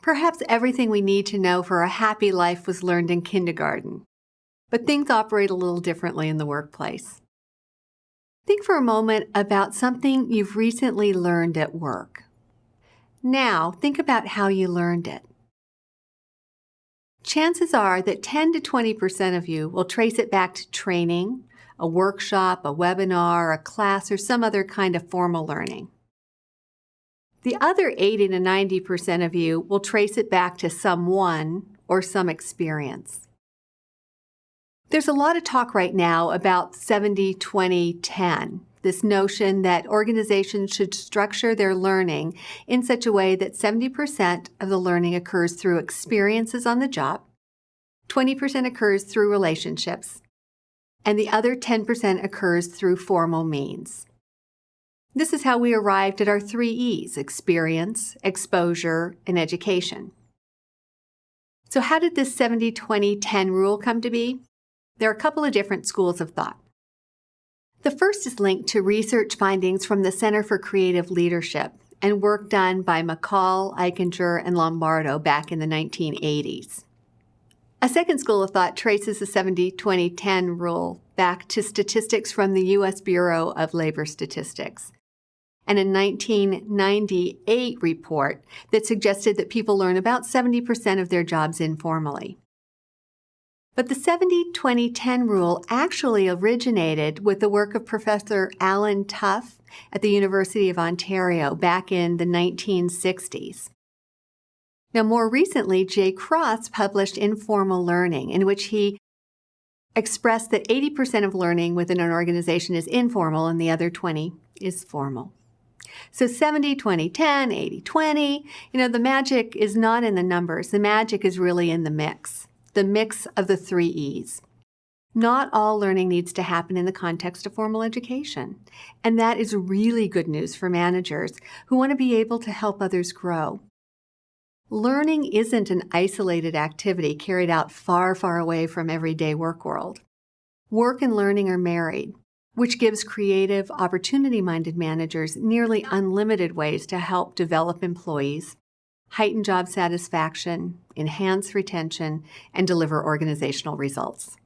Perhaps everything we need to know for a happy life was learned in kindergarten, but things operate a little differently in the workplace. Think for a moment about something you've recently learned at work. Now, think about how you learned it. Chances are that 10 to 20% of you will trace it back to training, a workshop, a webinar, a class, or some other kind of formal learning. The other 80 to 90% of you will trace it back to someone or some experience. There's a lot of talk right now about 70-20-10, this notion that organizations should structure their learning in such a way that 70% of the learning occurs through experiences on the job, 20% occurs through relationships, and the other 10% occurs through formal means. This is how we arrived at our 3 E's: experience, exposure, and education. So how did this 70-20-10 rule come to be? There are a couple of different schools of thought. The first is linked to research findings from the Center for Creative Leadership and work done by McCall, Eichinger, and Lombardo back in the 1980s. A second school of thought traces the 70-20-10 rule back to statistics from the U.S. Bureau of Labor Statistics and a 1998 report that suggested that people learn about 70% of their jobs informally. But the 70-20-10 rule actually originated with the work of Professor Alan Tuff at the University of Ontario back in the 1960s. Now, more recently, Jay Cross published Informal Learning, in which he expressed that 80% of learning within an organization is informal and the other 20 is formal. So 70-20-10, 80-20, the magic is not in the numbers. The magic is really in the mix of the 3 E's. Not all learning needs to happen in the context of formal education. And that is really good news for managers who want to be able to help others grow. Learning isn't an isolated activity carried out far, far away from everyday work world. Work and learning are married, which gives creative, opportunity-minded managers nearly unlimited ways to help develop employees, heighten job satisfaction, enhance retention, and deliver organizational results.